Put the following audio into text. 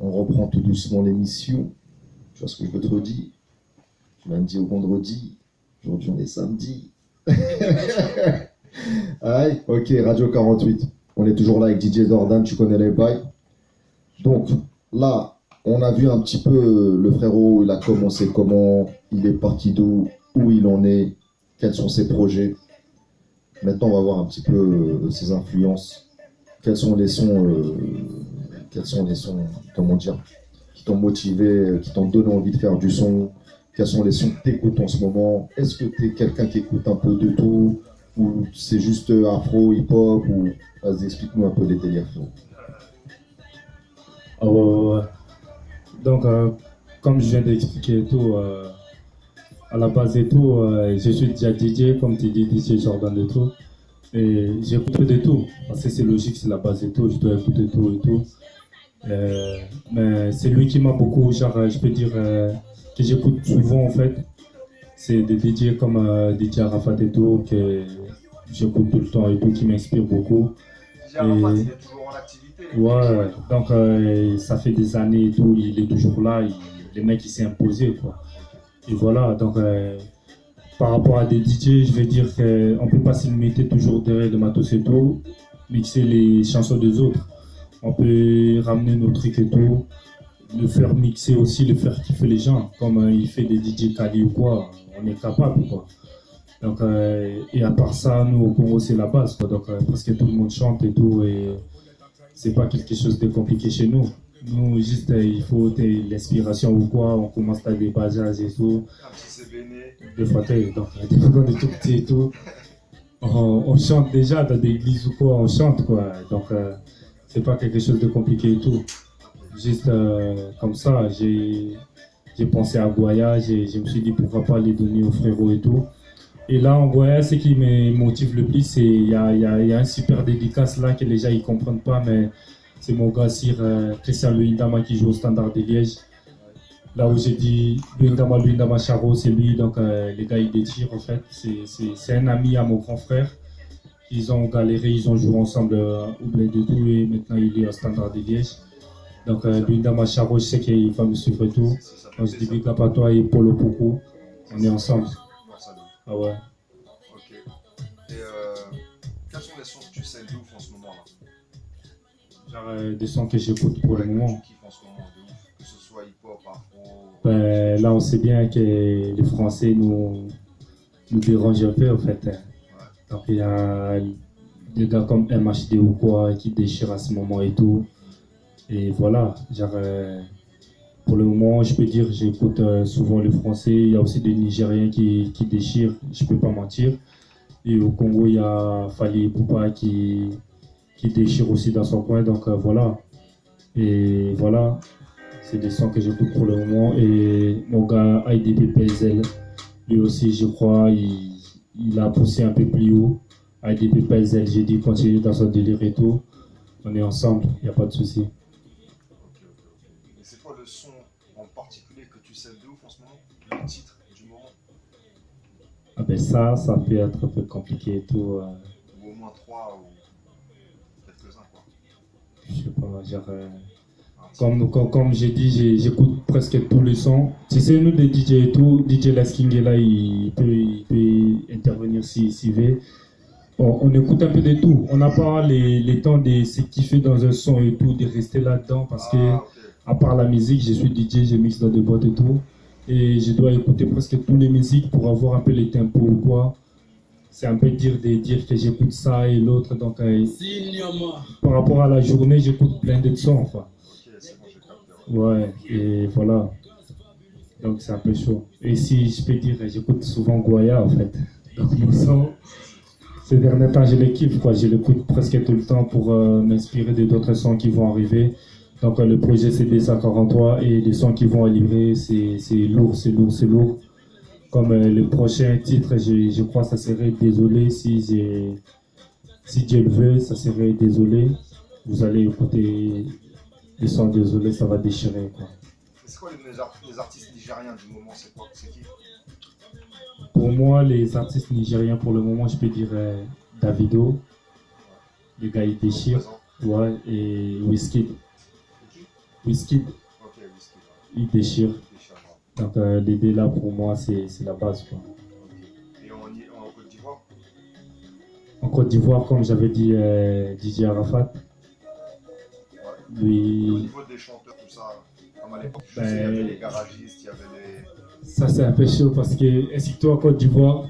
On reprend tout doucement l'émission. Tu vois ce que je veux te redire? Du lundi au vendredi. Aujourd'hui, on est samedi. Aïe, ok, Radio 48. On est toujours là avec DJ Dordan, tu connais les bails. Donc, là, on a vu un petit peu le frérot, il a commencé comment, il est parti d'où, où il en est, quels sont ses projets. Maintenant, on va voir un petit peu ses influences. Quels sont les sons, comment dire, qui t'ont motivé, qui t'ont donné envie de faire du son. Quels sont les sons que tu écoutes en ce moment? Est-ce que tu es quelqu'un qui écoute un peu de tout? Ou c'est juste afro, hip-hop? Ou... Vas-y, explique-nous un peu les délires. Donc, comme je viens d'expliquer et tout, à la base et tout, je suis déjà DJ, comme tu dis, DJ Jordan et tout. Et j'écoute de tout, parce que c'est logique, c'est la base et tout, je dois écouter tout et tout. Mais c'est lui qui m'a beaucoup, genre, je peux dire, que j'écoute souvent en fait. C'est des DJ comme DJ Arafat et tout, que j'écoute tout le temps et tout, qui m'inspire beaucoup. DJ Arafat, il est toujours en activité. Ouais, donc ça fait des années et tout, il est toujours là, le mec il s'est imposé quoi. Et voilà, donc par rapport à des DJ, je veux dire qu'on ne peut pas se limiter toujours derrière le matos et tout, mixer les chansons des autres. On peut ramener nos trucs et tout, le faire mixer aussi, le faire kiffer les gens. Comme il fait des DJ Kali ou quoi, on est capable quoi. Donc, et à part ça, nous au Congo c'est la base quoi. Donc presque tout le monde chante et tout, et c'est pas quelque chose de compliqué chez nous. Nous, juste, il faut l'inspiration ou quoi, on commence à des bajages et tout. Des fois, donc, des fois, on est tout petit et tout. On chante déjà dans des églises ou quoi, on chante quoi. Donc, c'est pas quelque chose de compliqué et tout. Juste comme ça, j'ai pensé à Goya, je me suis dit pourquoi pas les donner aux frérots et tout. Et là, en Goya, ce qui me motive le plus, c'est qu'il y a un super dédicace là que les gens ils comprennent pas, mais c'est mon gars Sir Christian Luindama qui joue au Standard de Liège. Là où j'ai dit Luindama Charo, c'est lui, donc les gars ils détirent en fait. C'est un ami à mon grand frère. Ils ont galéré, ils ont joué ensemble au Bled et tout, et maintenant il est au Standard de Liège. Donc Luindama Charo, je sais qu'il va me suivre et tout. Donc je dis big up à toi et Polo Poco, on est ensemble. Ah ouais. Ok. Et quels sont les sons que tu sais de ouf en ce moment là? Genre des sons que j'écoute pour le moment. Tu kiffes en ce moment de ouf, que ce soit hip-hop, afro. Ben, là on sait bien que les Français nous dérangent un peu en fait. Ouais. Donc il y a des gars comme MHD ou quoi qui déchirent à ce moment et tout. Et voilà, genre pour le moment, je peux dire j'écoute souvent le français. Il y a aussi des Nigériens qui déchirent, je peux pas mentir. Et au Congo, il y a Fali Poupa qui déchire aussi dans son coin. Donc voilà. Et voilà, c'est des sons que j'écoute pour le moment. Et mon gars IDP PSL, lui aussi, je crois, il a poussé un peu plus haut. IDP PSL, j'ai dit continue dans son délire et tout. On est ensemble, il n'y a pas de souci. C'est quoi le son en particulier que tu sais de ouf en ce moment? Le titre du moment? Ah ben ça peut être un peu compliqué et tout. Ou au moins 3 ou quelques-uns quoi. Je sais pas, genre... Comme j'ai dit, j'écoute presque tous les sons. Tu sais, nous les DJ et tout, DJ Lasking est là, il peut intervenir s'il veut. On écoute un peu de tout. On n'a pas les temps de se kiffer dans un son et tout, de rester là-dedans parce que, à part la musique, je suis DJ, je mixe dans des boîtes et tout. Et je dois écouter presque toutes les musiques pour avoir un peu les tempos ou quoi. C'est un peu dire que j'écoute ça et l'autre. Donc, par rapport à la journée, j'écoute plein de sons. Quoi. Ouais, et voilà. Donc, c'est un peu chaud. Et si je peux dire, j'écoute souvent Goya en fait. Donc, mon son. Ces derniers temps, je les kiffe, quoi. Je l'écoute presque tout le temps pour m'inspirer d'autres sons qui vont arriver. Donc, le projet, c'est BSA43 et les sons qui vont livrer, c'est lourd, c'est lourd, c'est lourd. Comme le prochain titre, je crois que ça serait Désolé. Si Dieu le veut, ça serait Désolé. Vous allez écouter les sons Désolé, ça va déchirer, quoi. C'est quoi les artistes nigériens du moment? C'est quoi? C'est qui? Pour moi, les artistes nigériens, pour le moment, je peux dire Davido, le gars il déchire, ouais, et Wizkid. Wizkid, Ok, Whisky. il déchire. Déchirement. Donc les deux là pour moi c'est la base quoi. Ok. Et en Côte d'Ivoire? En Côte d'Ivoire, comme j'avais dit, DJ Arafat, Ouais. Et au lui, niveau des chanteurs, tout ça, comme à l'époque, je sais, il y avait les garagistes, il y avait les. ça c'est un peu chaud parce que, ainsi que toi en Côte d'Ivoire,